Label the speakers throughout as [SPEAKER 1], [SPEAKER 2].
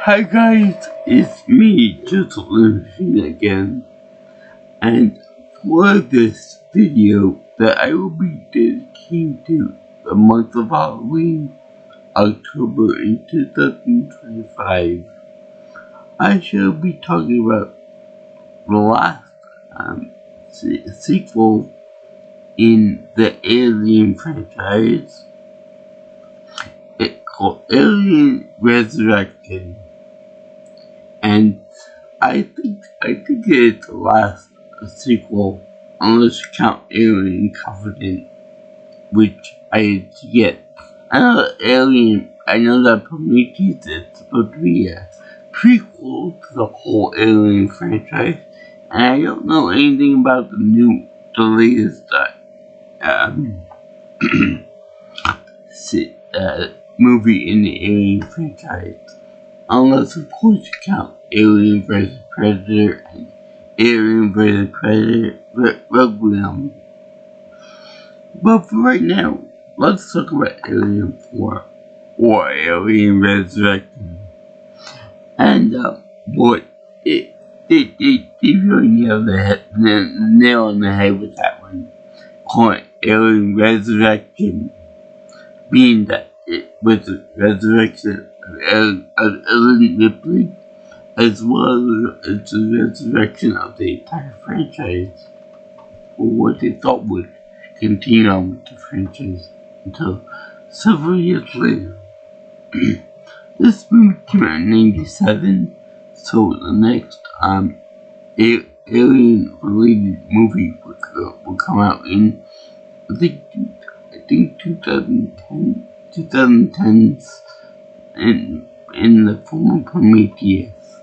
[SPEAKER 1] Hi guys, it's me, Just Living again, and for this video that I will be dedicating to the month of Halloween, October in 2025, I shall be talking about the last sequel in the Alien franchise. It's called Alien Resurrection. And I think it's the last sequel, unless you count Alien Covenant, which I had to get. I know that Prometheus is supposed to be a prequel to the whole Alien franchise, and I don't know anything about the latest movie in the Alien franchise. Unless, of course, you count Alien vs. Predator and Alien vs. Predator Requiem. But for right now, let's talk about Alien 4 or Alien Resurrection. And they really nailed the nail on the head with that one. Calling Alien Resurrection, being that it was a resurrection of Ellen Ripley, as well as the resurrection of the entire franchise, or what they thought would continue on with the franchise until several years later. This movie came out in '97, so the next Alien related movie will come out in I think 2010s in the form of Prometheus.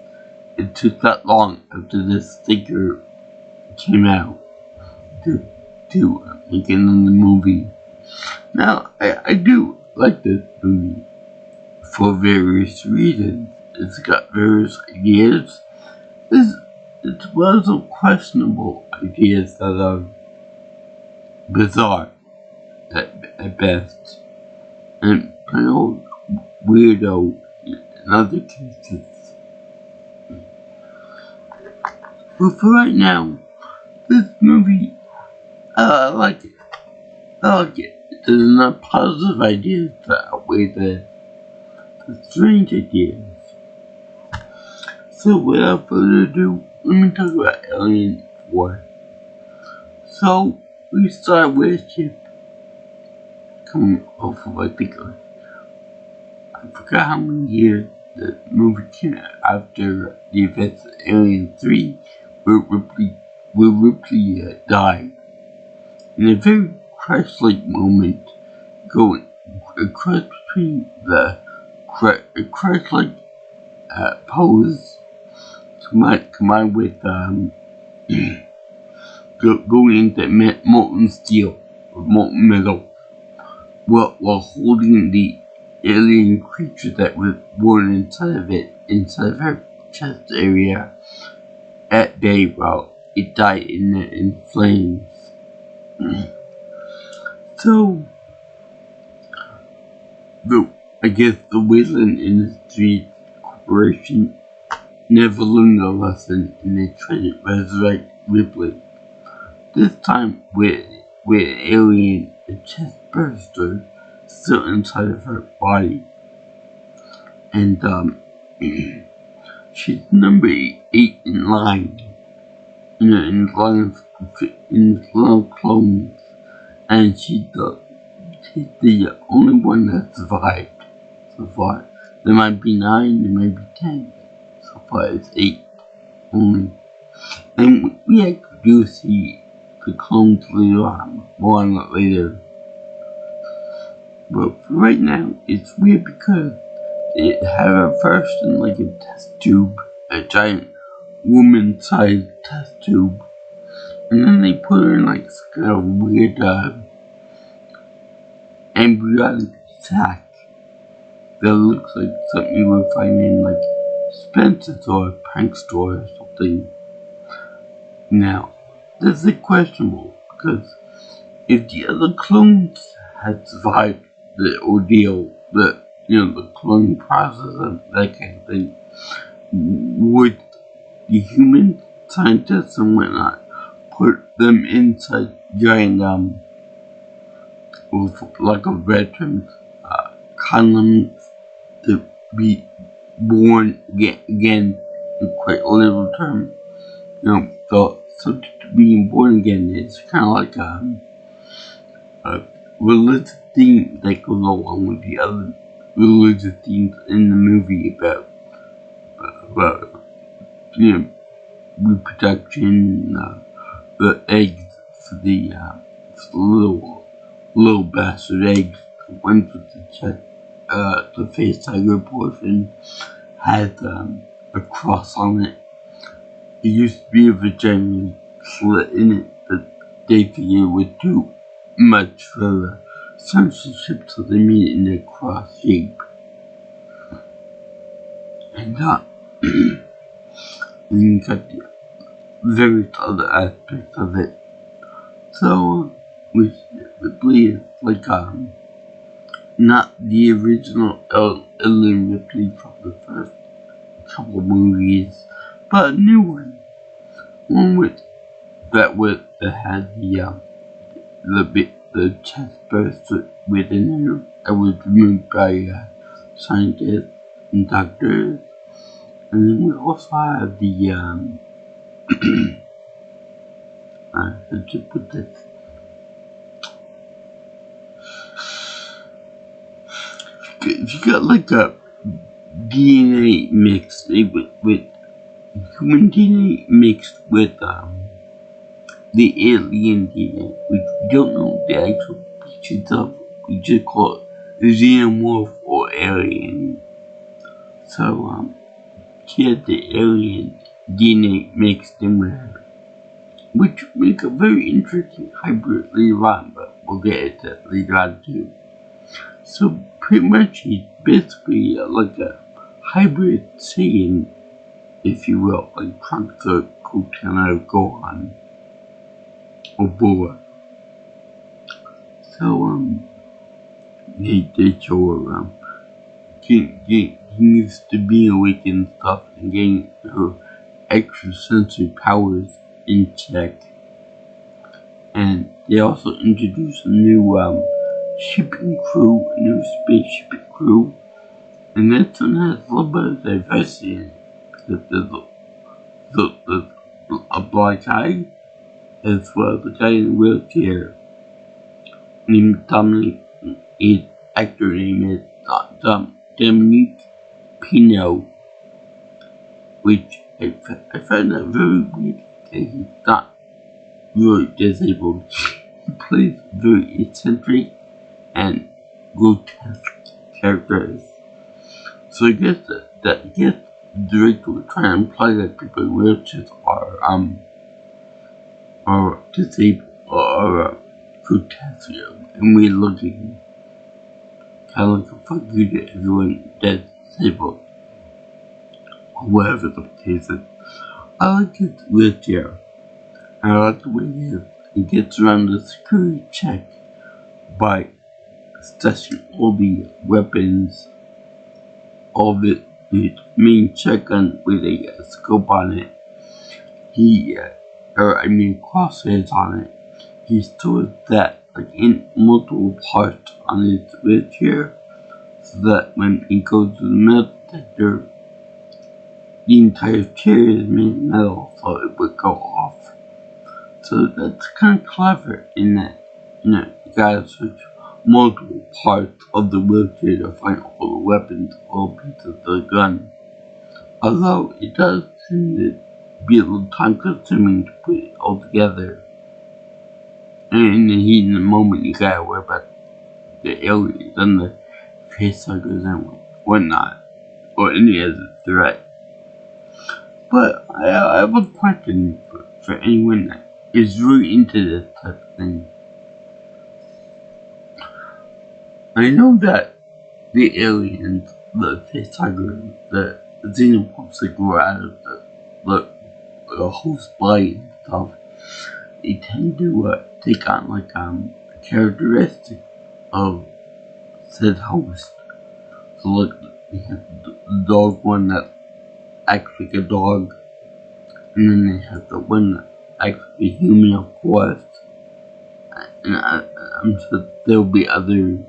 [SPEAKER 1] It took that long after this figure came out to make another movie. Now, I do like this movie for various reasons. It's got various ideas. It's well some questionable ideas that are bizarre at best, and kind of weirdo in other cases. But for right now, this movie, I like it. There's enough positive ideas to outweigh the strange ideas. So without further ado, let me talk about Alien 4. So we start with a ship coming off of, I forgot how many years the movie came out after the events of Alien 3, where Ripley died. In a very Christ-like moment, going across between the Christ-like pose combined with going into molten steel or molten metal, while holding the alien creature that was born inside of her chest area at bay while it died in flames. So, I guess the Wayland Industries Corporation never learned a lesson, and they tried to resurrect Ripley. This time with an alien, a chest burster still inside of her body. And she's number 8 in line. In line of clones. And she's the only one that survived so far. There might be 9, there might be 10. So far it's 8 only. And we actually do see the clones later on, more on that later. But for right now, it's weird because it had her first in like a test tube, a giant woman-sized test tube. And then they put her in like this kind of weird embryonic sack that looks like something you would find in like Spencer's or a prank store or something. Now, this is questionable because if the other clones had survived the ordeal, the cloning process and that kind of thing, would the human scientists and whatnot put them inside giant with like a veteran condoms to be born again in quite a literal term. The subject of being born again is kind of like a religious theme that goes along with the other religious themes in the movie about reproduction, the eggs for the little bastard eggs. The ones with the chest, the face tiger portion had a cross on it. It used to be a vagina slit in it, but they figured it was too much for the censorship, so they made it in a cross shape. And and you got the various other aspects of it. So, which Ripley is like not the original Ellen Ripley from the first couple movies, but a new one. One with that had the chest burst within her that was removed by scientists and doctors. And then we also have the how to put this? If you got like a DNA mixed with human DNA mixed with the alien DNA, which we don't know the actual features of, we just call it xenomorph or alien. So she had the alien DNA mixed in with her, which make a very interesting hybrid later on, but we'll get into that later on too. So pretty much he's basically like a hybrid Saiyan, if you will, like Trunks or Goten or Gohan or Boa. So they show her he needs to be awake and stuff and getting her extrasensory powers in check. And they also introduce a new shipping crew, a new spaceship crew, and that one has a little bit of diversity in it, because there's a black guy, as well as the guy in a wheelchair named Dominic. His actor name is Dominique Pino, which I found that very weird that he's not really disabled. He plays very eccentric and grotesque characters. So I guess that the director was trying to imply that people in wheelchairs are disabled or grotesque and weird looking. Kind of like a fuck you to everyone that's disabled. Or whatever the case is. I like his wheelchair. I like the way he gets around the security check by stashing all the weapons, all the main shotgun with a scope on it. Crosshairs on it. He stores that like in multiple parts on his wheelchair, so that when he goes to the metal detector, the entire chair is made of metal, so it would go off. So that's kind of clever in that, you gotta search multiple parts of the wheelchair to find all the weapons, all pieces of the gun. Although it does seem to be a little time consuming to put it all together. And in the heat of the moment, you gotta worry about the aliens and the facehuggers and whatnot, or any other threat. But I have a question for anyone that is really into this type of thing. I know that the aliens, the facehuggers, the xenomorphs that grow out of the host body and stuff, they tend to take on like a characteristic of said host. So like we have the dog one that acts like a dog, and then they have the one that acts like a human, of course. And I'm sure there'll be other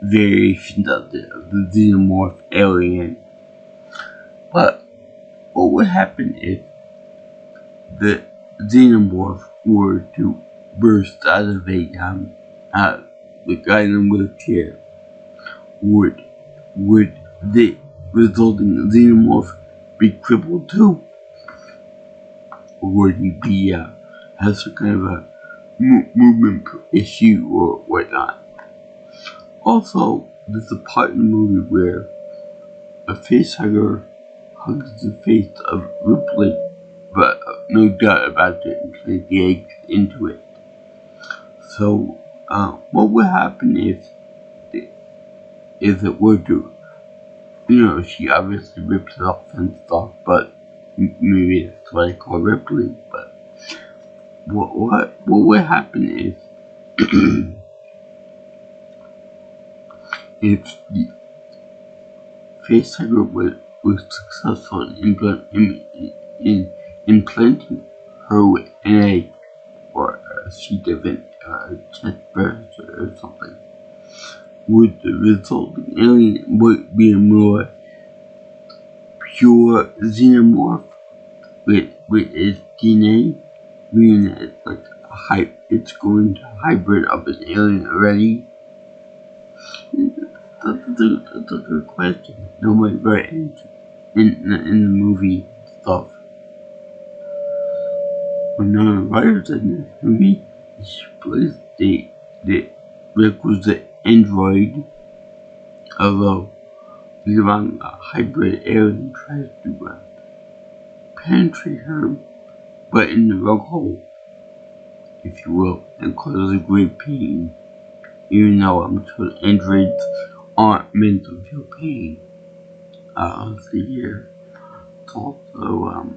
[SPEAKER 1] variations of the xenomorph alien. But what would happen if the xenomorph were to burst out of the guy in the wheelchair? Would the resulting xenomorph be crippled too? Or would he be have some kind of a movement issue or whatnot? Also, there's a part in the movie where a facehugger hugs the face of Ripley, but no doubt about it, and places the eggs into it. So, what would happen if it were to, she obviously rips it off and stuff, but maybe that's what I call Ripley, but what would happen if if the facehugger was successful in implanting her with an egg or a sheet of chest burst or something? Would the resulting alien be a more pure xenomorph with its DNA, meaning that it's like it's going to hybrid up an alien already? That's a good question. Nobody got answer in the movie stuff. When none of the writers in this movie displays the requisite android, although the hybrid alien tries to penetrate her, but in the wrong hole, if you will, and causes great pain. Even though I'm told androids aren't meant to feel pain. Let's see here. It's also,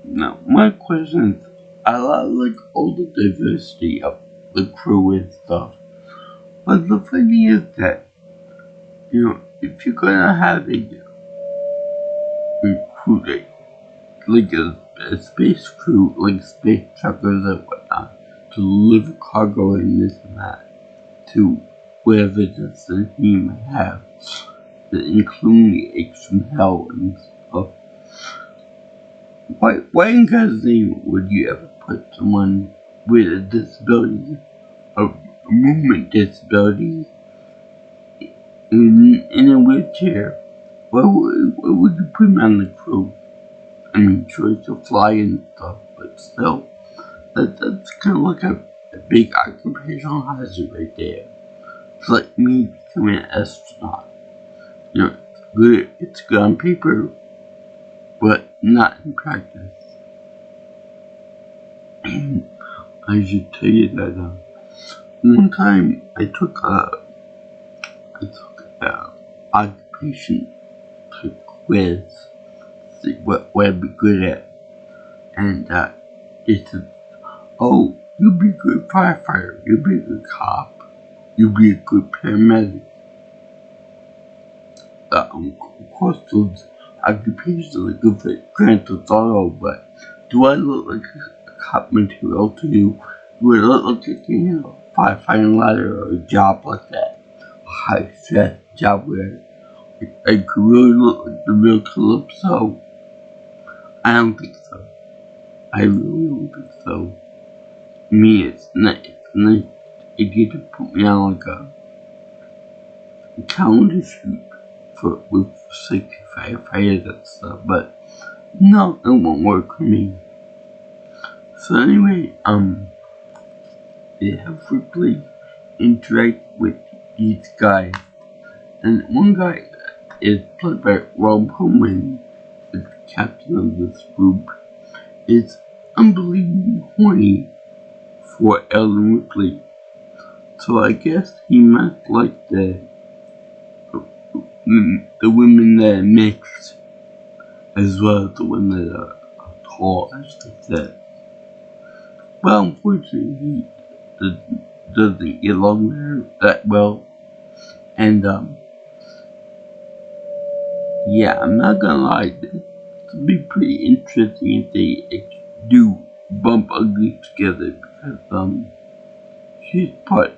[SPEAKER 1] now, my question is, I like all the diversity of the crew and stuff, but the thing is that, if you're gonna have a crew, like a space crew, like space truckers and whatnot, to deliver cargo and this and that, to whatever destination you may have, including the eggs from hell and stuff. Why in God's name would you ever put someone with a disability, a movement disability, in a wheelchair? Why would you put him on the crew? I mean, sure, to fly and stuff, but still, that's kind of like a big occupational hazard right there. It's like me becoming an astronaut. It's good on paper, but not in practice. I should tell you that one time I took occupation type quiz to see what I'd be good at, and they said, "Oh, you'll be a good firefighter, you'll be a good cop, you'll be a good paramedic." Of course, those occupations are good for Grand Theft Auto, but do I look like a cop material to you? Do I look like a firefighting ladder or a job like that? A high stress job where I could really look like the real Calypso? I don't think so. I really don't think so. Me, it's nice if you could put me on like a calendar shoot with 65 firefighters and stuff, but no, it won't work for me. So anyway, they have Ripley interact with these guys, and one guy is played by Rob Pullman, the captain of this group, is unbelievably horny for Ellen Ripley. So I guess he must like the women that are mixed, as well as the women that are tall, as they said. Well, unfortunately, he doesn't get along with her that well, and yeah, I'm not gonna lie, it'd be pretty interesting if they do bump ugly together because she's part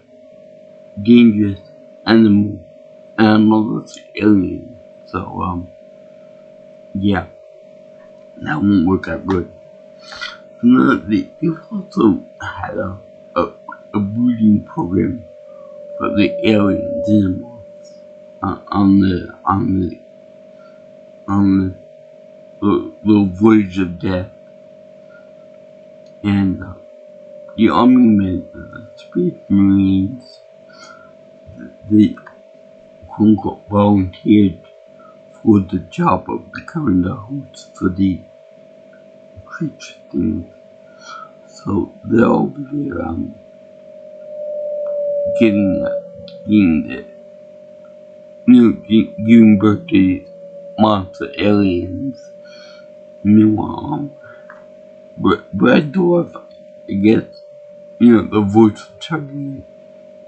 [SPEAKER 1] dangerous animal that's alien. So yeah, that won't work out good. No, they've also had a breeding program for the alien animals on the voyage of death, and the army men, the Space Marines, they quote unquote volunteered for the job of becoming the host for the creature things. So they're over there getting the giving birth to monster aliens. Meanwhile, Brad Dwarf, I guess, the voice of Charlie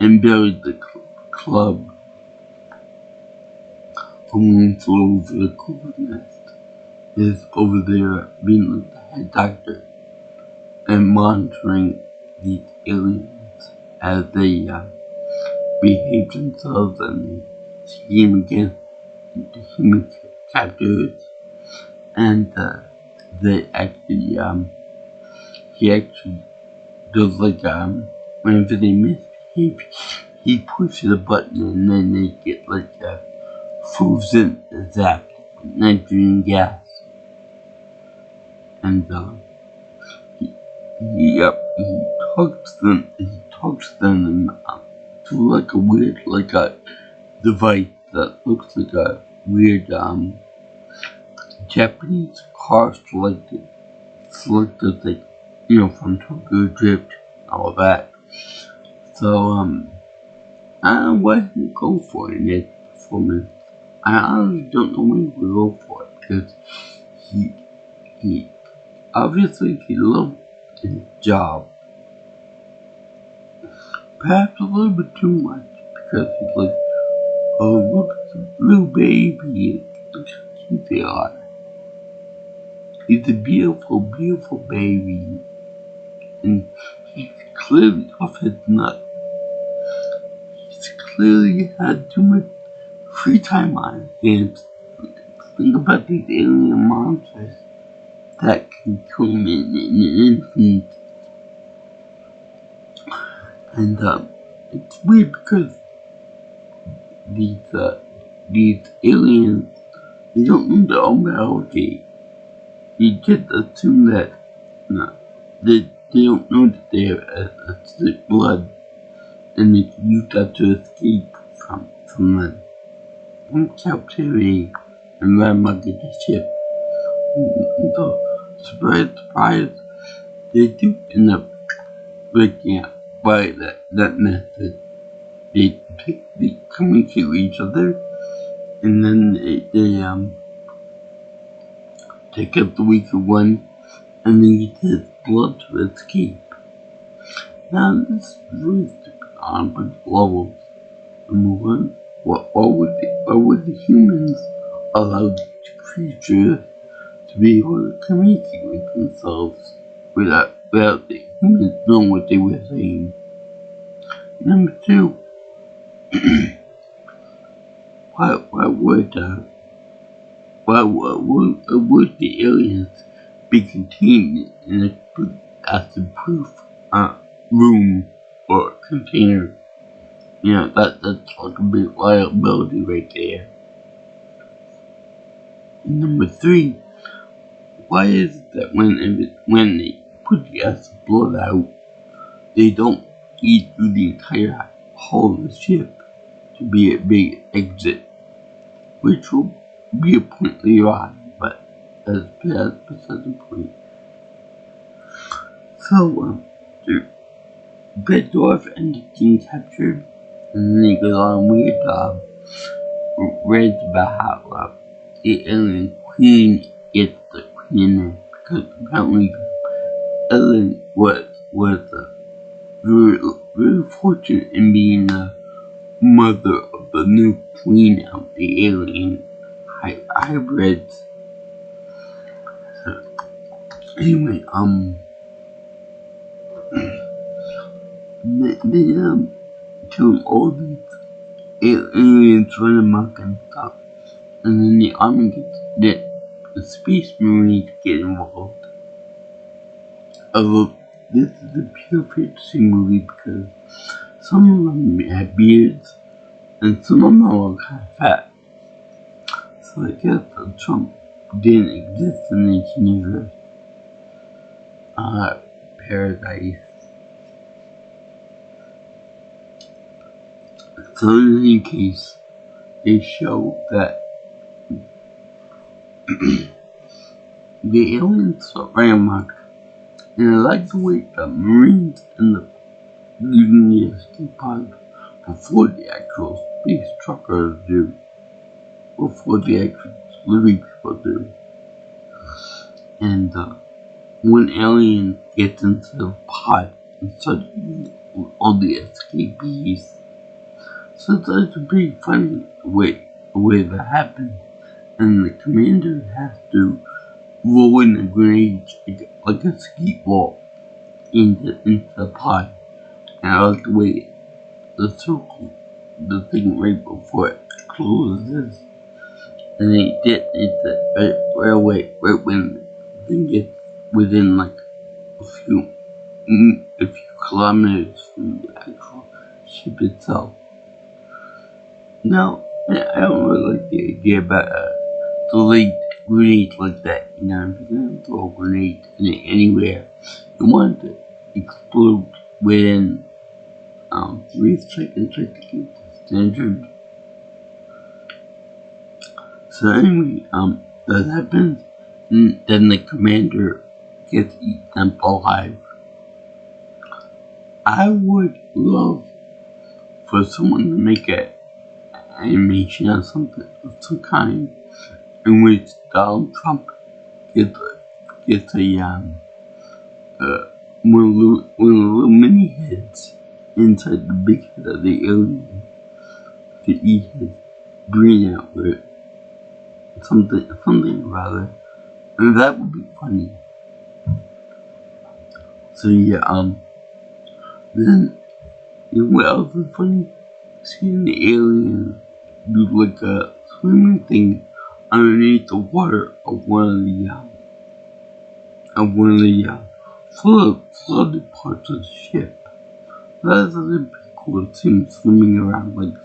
[SPEAKER 1] and buried the club amongst over the cuckoo's nest is over there being like the head doctor and monitoring these aliens as they behave themselves and scheme against the human captors, and they actually he actually does like whenever they misbehave, he pushes a button and then they get like frozen zapped nitrogen gas, and he talks them through like a weird like a device that looks like a weird Japanese car selected like from Tokyo Drift, all that. So I don't know what he would go for in this performance. I honestly don't know what he would go for it because he obviously he loved his job. Perhaps a little bit too much because he's like, oh look at the little baby, look how cute they are. He's a beautiful, beautiful baby. And he's clearly off his nut. He's clearly had too much free time on his hands. Think about these alien monsters that can come in an instant. And it's weird because these aliens, they don't know their own biology. You just assume that they don't know that they have a sick blood, and they can use that to escape from captivity and run up the ship. So, surprise, they do end up breaking out by that method. They communicate with each other, and then they take out the weaker one, and then use his blood to escape. Now, this is really stupid on a bunch of levels. Number one, why would the humans allow the creatures to be able to communicate with themselves without the humans knowing what they were saying? Number two, why would the aliens be contained in a acid-proof room or container? That's like a big liability right there. And number three, why is it that when they put the acid blood out, they don't eat through the entire hull of the ship to be a big exit, which will be a point later on, but that's beside the point. So, the Red Dwarf ends up getting captured, and then he goes on a weird rant about how the alien queen gets the queen name, because apparently Ellen was very fortunate in being the mother of the new queen of the alien hybrids. So anyway, they kill all these aliens run amok and stuff, and then the army gets the Space Marines get involved. Although this is a pure fantasy movie because some of them have beards and some of them are kind of fat. So I guess Trump didn't exist in this universe. Paradise. So in any case, they show that the aliens are very much, and I like the way the Marines and the using the escape pod before the actual space truckers do, before the actual living people do. And when alien gets into the pod and starts with all the escapees, so that's a pretty funny way that happens. And the commander has to roll in a grenade like a ski ball into the pod. And I like the way the circle, the thing right before it closes, and they detonate right away, right when the thing gets within like a few kilometers from the actual ship itself. Now, I don't really like the idea about delayed grenade like that. You know, if you're gonna throw a grenade anywhere, you want it to explode within 3 seconds, I think it's standard. So anyway, that happens, and then the commander gets eaten alive. I would love for someone to make an animation or something of some kind in which Donald Trump gets a one of the little mini heads inside the big head of the alien to eat his brain out with something rather, and that would be funny. So yeah, then what else is funny? Seeing the alien do like a swimming thing underneath the water of one of the flooded parts of the ship. That's really pretty cool to see them swimming around like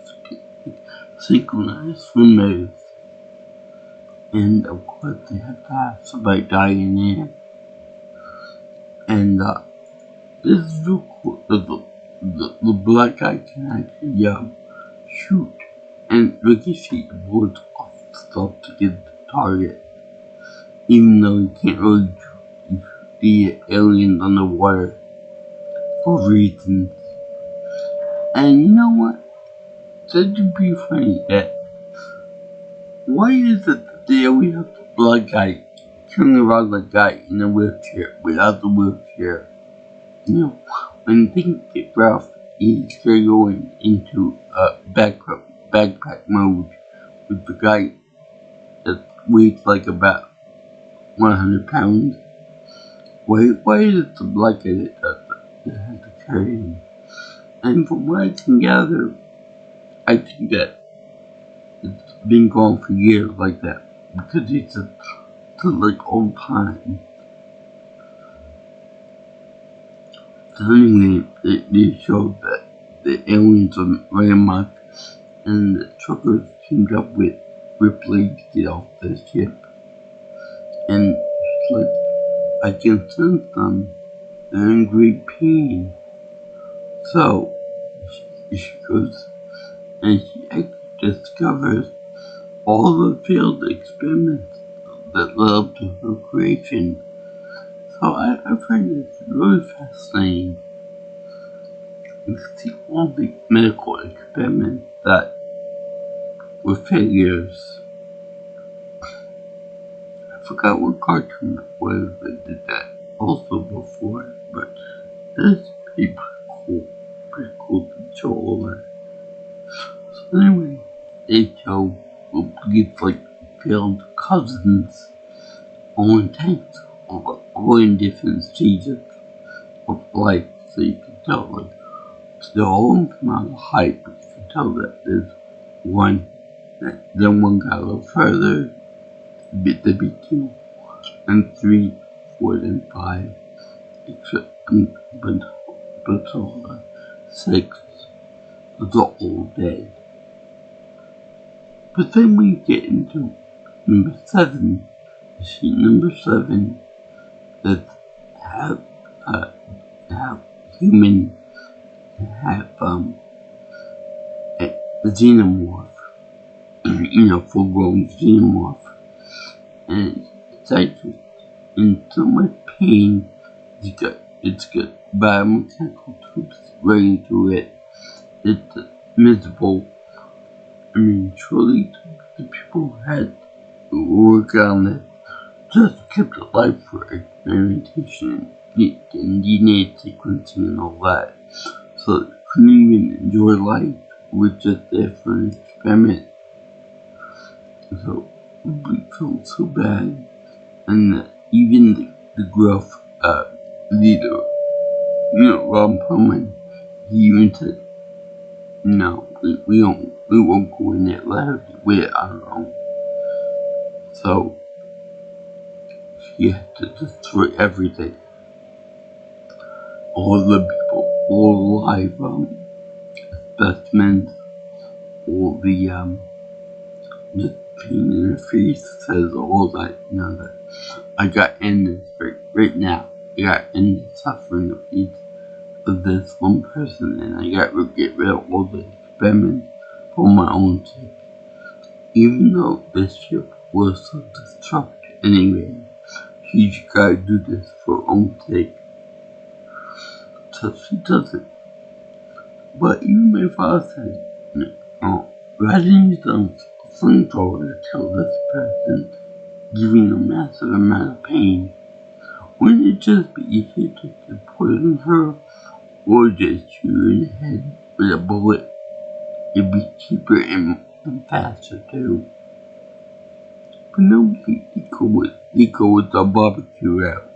[SPEAKER 1] synchronized swimmers. And of course they have to have somebody dying in. And this is real cool. The black guy can actually shoot and ricochet the bullets off stuff to get the target. Even though he can't really shoot the aliens underwater for reasons. And you know what? That'd be funny that why is it that they always have the black guy turning around the guy in a wheelchair without the wheelchair? You know, when things get rough, he's going into backpack mode with the guy that weighs like about 100 pounds. Why is it the black guy that has to carry him? And from what I can gather, I think that it's been going for years like that because it's like old time. So anyway, they showed that the aliens are running amok and the truckers teamed up with Ripley to get off the ship. And she's like, I can sense them. They're in great pain. So she goes and she actually discovers all the failed experiments that led up to her creation. So I find this really fascinating. You see all the medical experiments that were failures. I forgot what cartoon it was that did that also before, but that's pretty cool. Pretty cool to show all that. So anyway, they show it's like failed cousins, all intense, all in different stages of life, so you can tell, like, they're all come out of height, but you can tell that there's one, that then one got a little further, the big 2, and 3, 4, and 5, except, but all 6 was all dead. But then we get into number 7, number 7, that have human, have a xenomorph, full-grown xenomorph, and it's actually in so much pain. It's got biomechanical tubes running through it. It's miserable. I mean, truly, the people who had to work on it just kept it alive for experimentation and DNA sequencing and all that. So they couldn't even enjoy life. We're just there for an experiment. So we felt so bad. And even the gruff leader, Ron Perlman, he even said, no, we won't go in there, let her do it on her own. So she had to destroy everything. All the people, all live specimens, all the pain in her face says all that, that I got end this right now. I got end the suffering of this one person, and I got to get rid of all the experiments for my own sake. Even though this ship was so destructive anyway, she's gotta do this for her own sake. So she does it. But even my father said, rather than use a flamethrower to kill this person, giving a massive amount of pain, wouldn't it just be easier to poison her, or just shoot her in the head with a bullet? It'd be cheaper and faster too. But nobody they go with the barbecue route.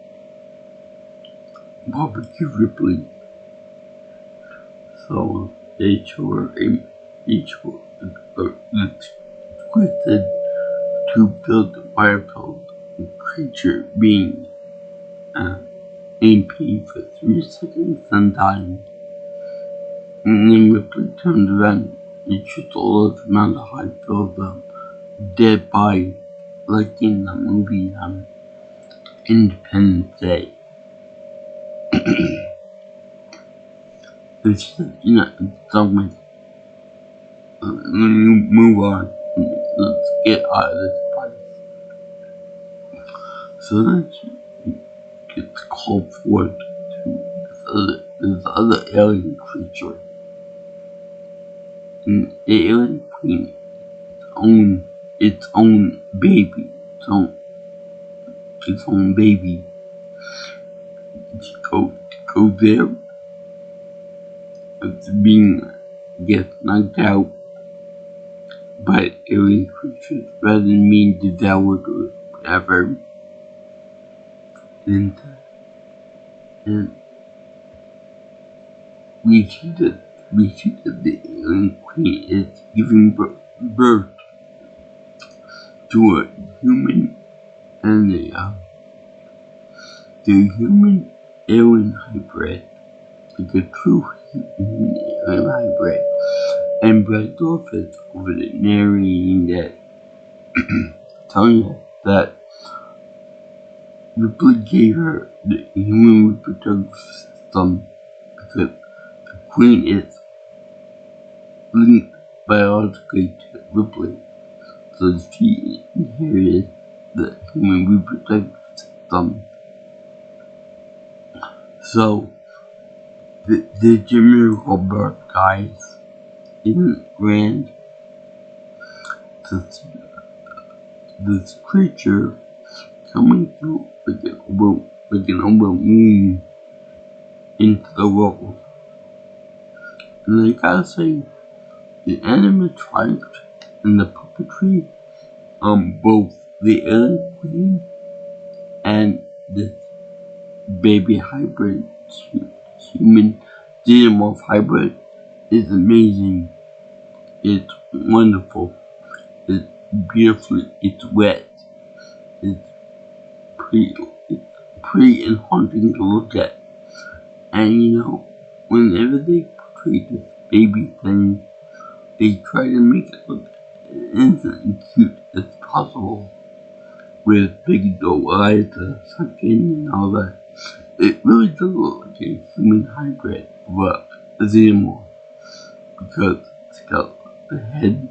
[SPEAKER 1] Barbecue Ripley. So they show the twisted tube-filled fire-filled creature being in pain for 3 seconds and dying. And then Ripley turns around and shoots all of them out of high filled dead body, like in the movie Independence Day. It's just, something. Let me move on. Let's get out of this place. So then she gets called forward to this other alien creature. And the alien queen its own baby. Its own baby. She goes there. It's gets knocked out by alien creatures rather than being devoured or whatever. And we see that the alien queen is giving birth to a human and the human alien hybrid, like a true human alien hybrid. And Brad Dourif is over there narrating that, telling us that Ripley gave her the human reproductive system because the queen is linked biologically to Ripley, so she inherited the human reproductive system. So the miracle birth guys isn't grand. This creature coming through like an open womb into the world. And I gotta say, the animatronics and the puppetry both the alien queen and the baby hybrid human xenomorph hybrid is amazing. It's wonderful. It's beautiful. It's wet. It's pretty. It's pretty and haunting to look at. And whenever they portray this baby thing, they try to make it look as innocent and cute as possible, with big doe eyes to suck in and all that. It really does look like a human hybrid of a xenomorph, because it's got the head,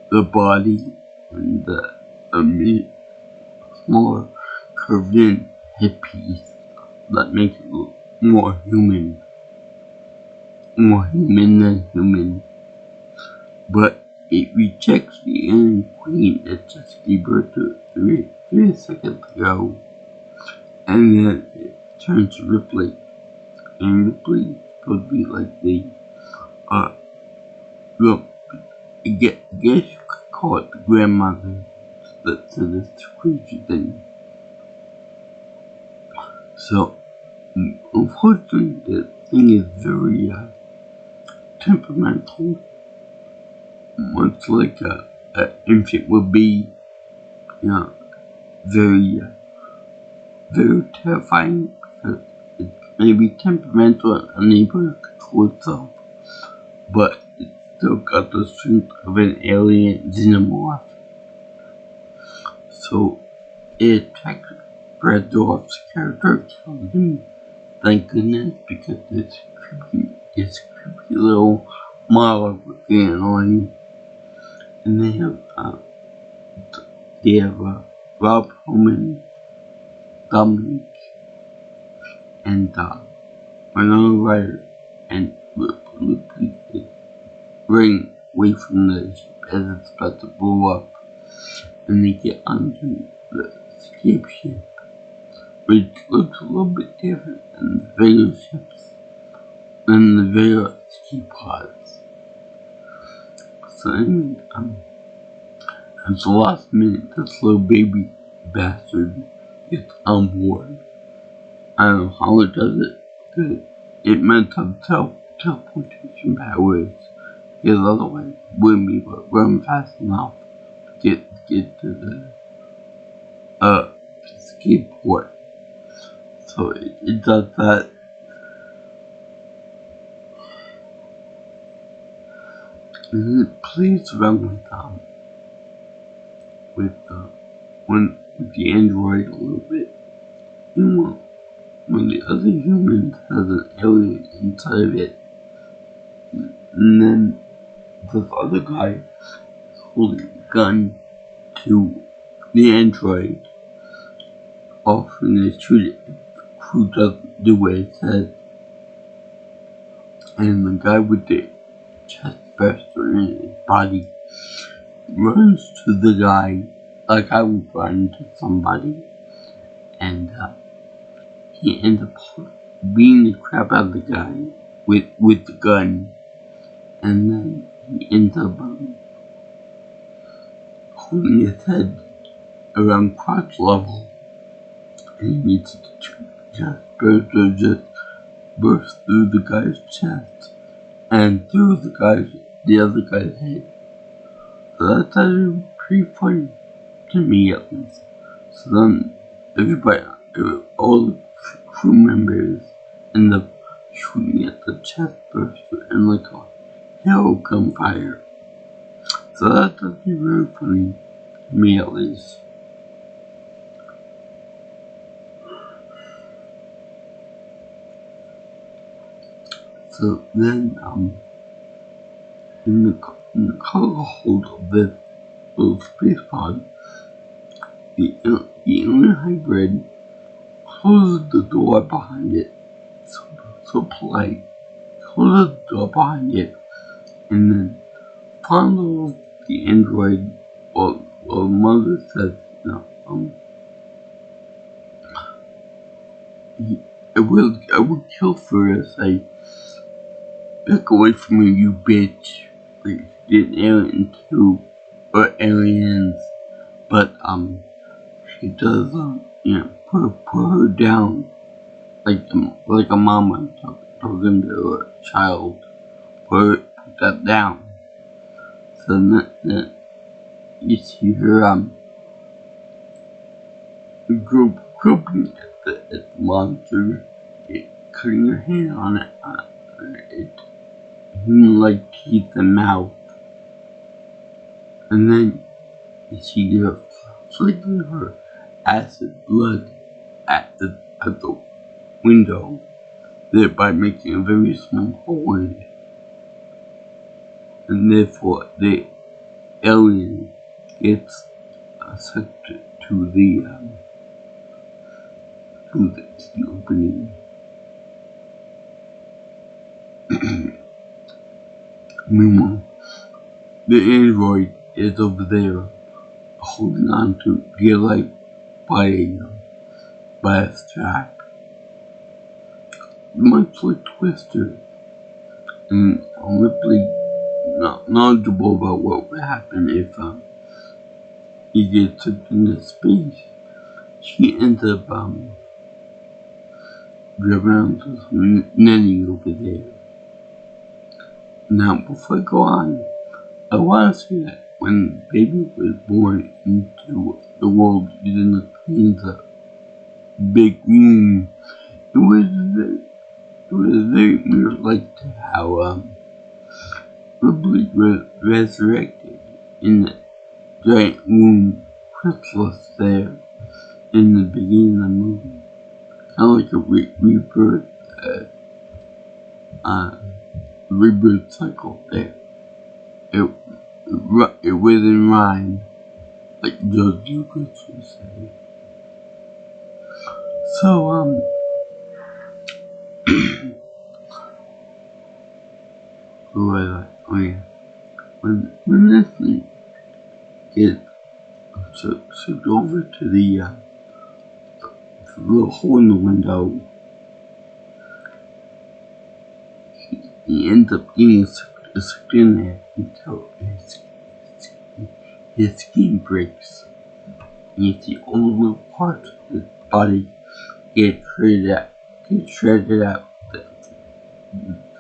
[SPEAKER 1] the body, and the smaller curved in headpiece that makes it look more human than human. But it rejects the alien queen that just gave birth to 3 seconds ago, and then it turns to Ripley, and Ripley is supposed to be like the I guess you could call it the grandmother to this crazy thing. So, unfortunately, the thing is very temperamental, much like an infant would be, very, very terrifying, because it may be temperamental and unable to control itself, but it's still got the strength of an alien xenomorph. So, it attacks Brad Dourif's character, kills him. Thank goodness, because this creepy little model was getting annoying. And they have Rob Holman, Dominic, and another writer, and Ripley is running away from the ship as it's about to blow up, and they get onto the escape ship, which looks a little bit different than the regular ships, than the regular escape pods. So anyway, at the last minute, this little baby bastard gets on board. I don't know how it does it, because it meant to have teleportation powers, because otherwise it wouldn't be able to run fast enough to get to the escape port. So it does that. And it plays around with the android a little bit. When the other human has an alien inside of it, and then this other guy is holding a gun to the android, offering to shoot it if the crew doesn't do what it says. And the guy with the chest burster in his body runs to the guy like I would run to somebody, and he ends up beating the crap out of the guy with the gun, and then he ends up holding his head around crotch level, and he meets the chest burster just burst through the guy's chest and through the other guy's head. So that's actually pretty funny, to me at least. So then all the crew members end up shooting at the chest burster and like a hell gunfire. So that's actually very funny, to me at least. So then, in the cargo hold of this little space pod, the alien hybrid closes the door behind it. So polite. Closes the door behind it, and then follows the android while Mother says, I will kill first. Back away from me, you bitch. Like, did Alien 2 or Aliens, but she does put her down like a mama talking to her child. Put that down. So then you see her groping at the monster, cutting her hand on it, like teeth and mouth, and then you see her flicking her acid blood at the window, thereby making a very small hole in it, and therefore the alien gets sucked to the opening. Meanwhile, the android is over there holding on to dear life by a strap. Much like Twister, and Ripley not knowledgeable about what would happen if he gets sucked into space. She ends up driving to some netting over there. Now, before I go on, I want to say that when baby was born into the world using the big room, it was very weird, to how Ripley was resurrected in the giant room, chrysalis there in the beginning of the movie, kind of like a rebirth cycle there. It was in rhyme, like George Lucas would say. So, who was I? Oh yeah. When this thing gets sucked over to the hole in the window, he ends up getting sucked in there until his skin breaks. And you see all the little parts of his body get shredded out.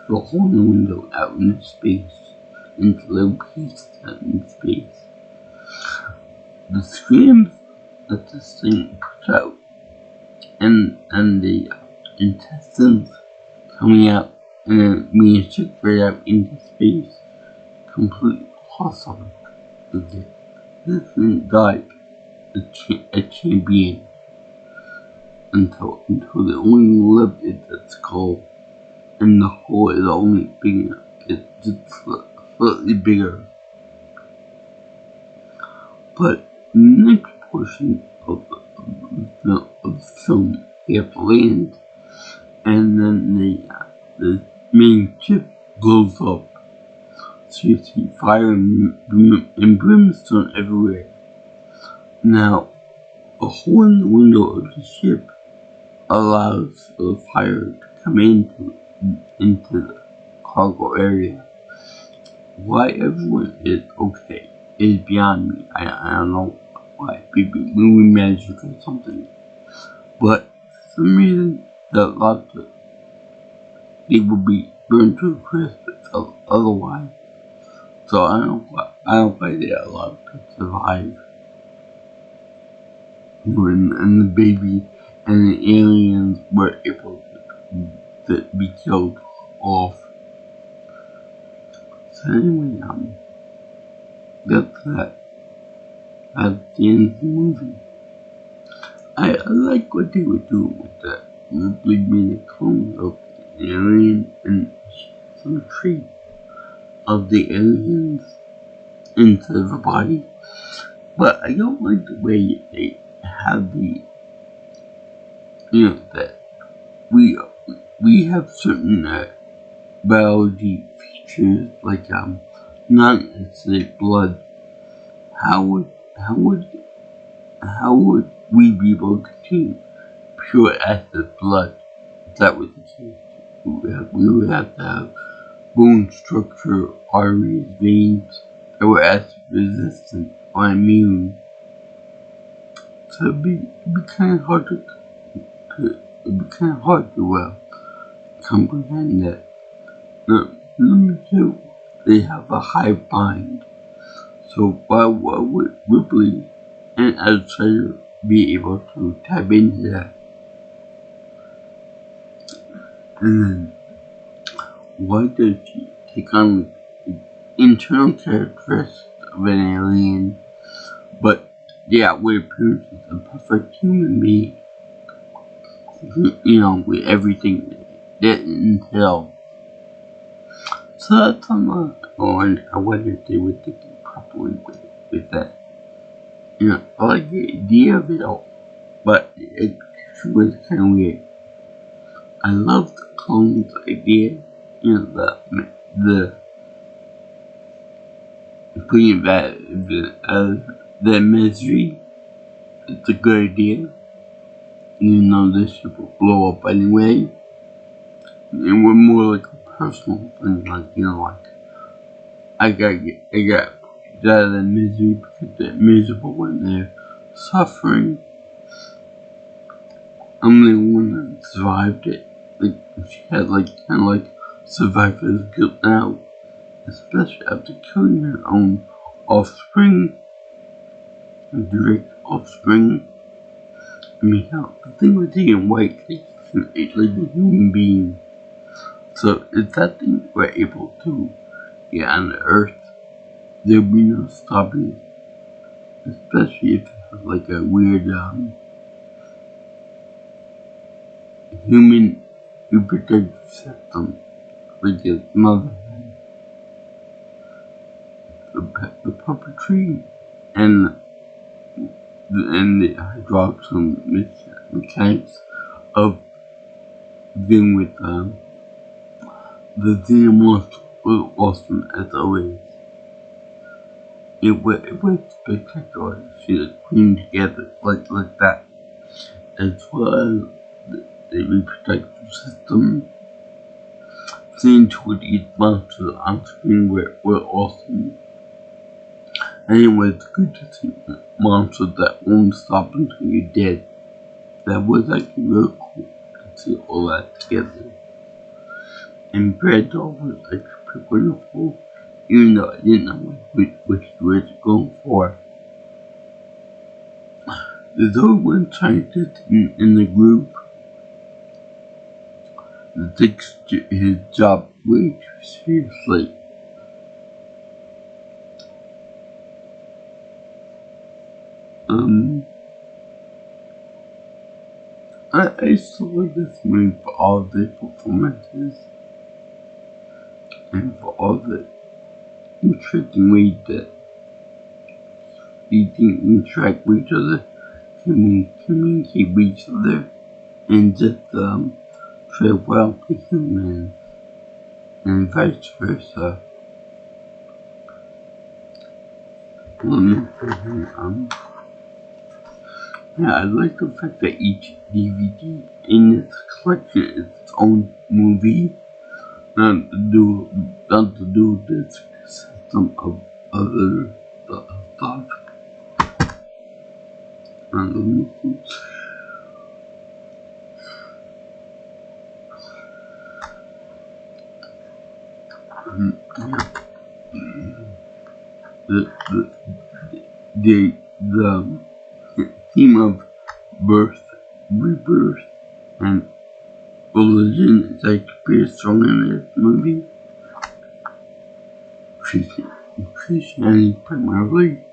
[SPEAKER 1] The hole in the window out into space, into little pieces out in space. The screams that this thing puts out, and the intestines coming out, and then being shipped right out into space, completely awesome. This thing died a champion until the only left is the skull, and the hole is only big enough. It's just slightly bigger. But the next portion of the film, we have to land, and then the main ship blows up. So you see fire and brimstone everywhere. Now, a hole in the window of the ship allows the fire to come into the cargo area. Why everyone is okay is beyond me. I don't know why. Maybe movie magic or something. But for some reason, the lots of people be burned to a crisp otherwise. So I don't why they allowed to survive. And the baby and the aliens were able to be killed off. So anyway, that's that. That's the end of the movie. I like what they were doing with that. Ripley made a clone of the alien and some trait of the aliens into the body. But I don't like the way they have that we have certain biology features like non-acidic blood. How would we be able to obtain pure acid blood if that was the case? We would have to have bone structure, arteries, veins that were acid resistant or immune. So it'd be kind of hard it'd be kind of hard to comprehend that. Number two, they have a hive mind. So why would Ripley, an outsider, be able to tap into that? And then, why does she take on internal characteristics of an alien, but the outward appearance is a perfect human being? With everything that entails. So that's on the. Oh, and I wonder if they were thinking properly with that. I like the idea of it all, but it was kind of weird. I love the clones idea. The putting the misery. It's a good idea. This ship will blow up anyway. And we're more like a personal thing, like I got out of the misery because they're miserable when they're suffering. I'm the one that survived it. Like she had kind of survivor's guilt now, especially after killing her own offspring, direct offspring. I mean, hell, the thing with being white, like a human being. So if that thing were able to get on the earth, there'll be no stopping it. Especially if it has a weird human reproductive system, like its mother, the puppetry, and the hydraulics and mechanics of dealing with the xenomorph was awesome as always. It was spectacular to see the queen together like that, as well as the reproductive system. Seeing to each monster on screen were awesome. And it was good to see monsters that won't stop until you're dead. That was real cool to see all that together. And Brad Doll was pretty wonderful, even though I didn't know which he was going for. There's only one scientist in the group that takes his job way too seriously. I saw this movie for all the performances and for all the interesting ways that we can interact with each other, communicate with each other, and just farewell to humans, and vice versa. Yeah, I like the fact that each DVD in its collection is its own movie, not to do this system of other stuff. The theme of birth, rebirth, and religion is pretty strong in this movie. Christianity primarily.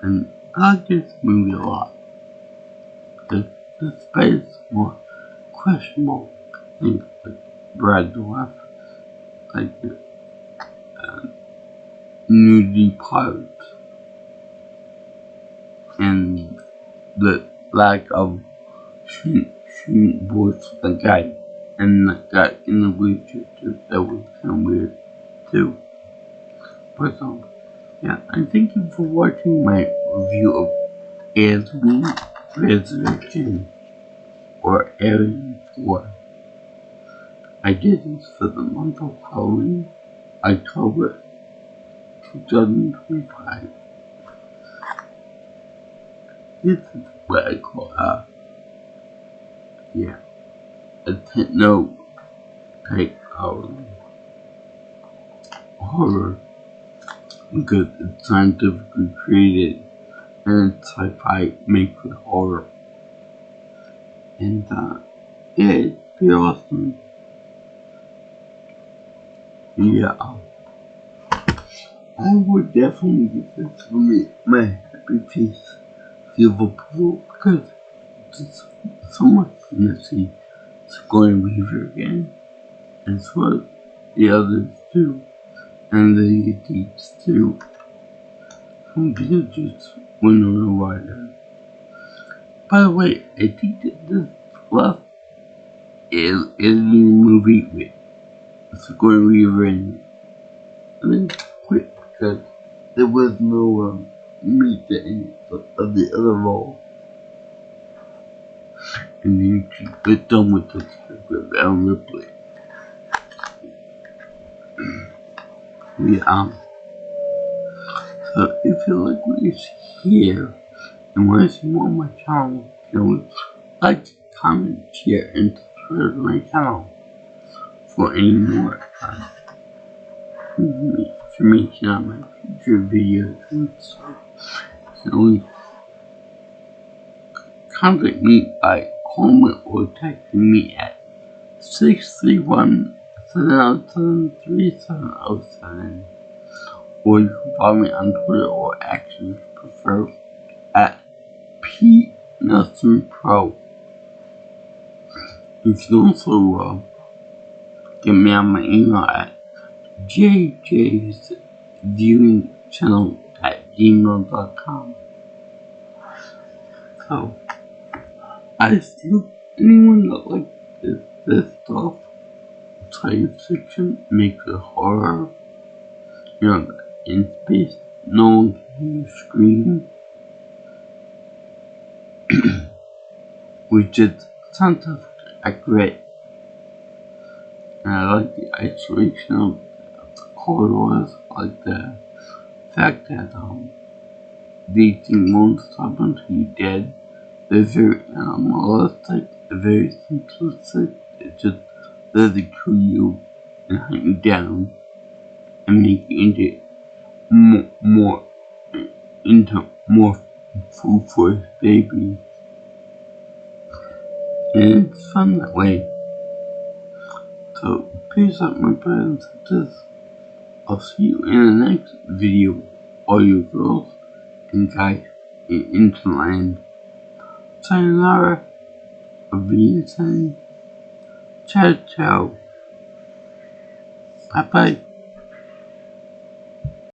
[SPEAKER 1] And I like this movie a lot. Despite its more questionable things like Brad Dourif, nudity parts, and the lack of shooting bullets with the guy, and the guy in the wheelchair too. That was kind of weird too. But yeah, I thank you for watching my review of Alien Resurrection or Alien 4. I did this for the month of Halloween, October 2025. This is what I call a techno type horror because it's scientifically created and it's sci-fi mixed with horror. And yeah, it's pretty awesome. Yeah, I would definitely give this for me my happy face silver pool because it's so much fun to see Sigourney Weaver again, as well as the others too, and the Deeps too. Some people just Winona Ryder. By the way, I think that this last alien movie with Sigourney Weaver and I didn't quit because there was no meat of the other role. And then she got done with the character of Ellen Ripley. Yeah, so if you like what you see here and want to see more of my channel, like, comment, share, and subscribe to my channel for any more information on my future videos and stuff. So contact me by calling or texting me at 631-707-3707, or you can follow me on Twitter or actually prefer at P Nelson Pro. You can also get me on my email at jjsviewingchannel@gmail.com. So I still anyone that likes this stuff, science fiction, makes a horror, in space, no one can hear scream, which is scientifically accurate. And I like the isolation of the corridors, like the fact that these things won't stop until you're dead. They're very animalistic, they're very simplistic. It's just there to kill you and hunt you down and make you into more food for his baby. And it's fun that way. So peace out, my brothers and sisters. I'll see you in the next video, all you girls and guys in Interland. Sayonara, Avita, ciao ciao, bye bye.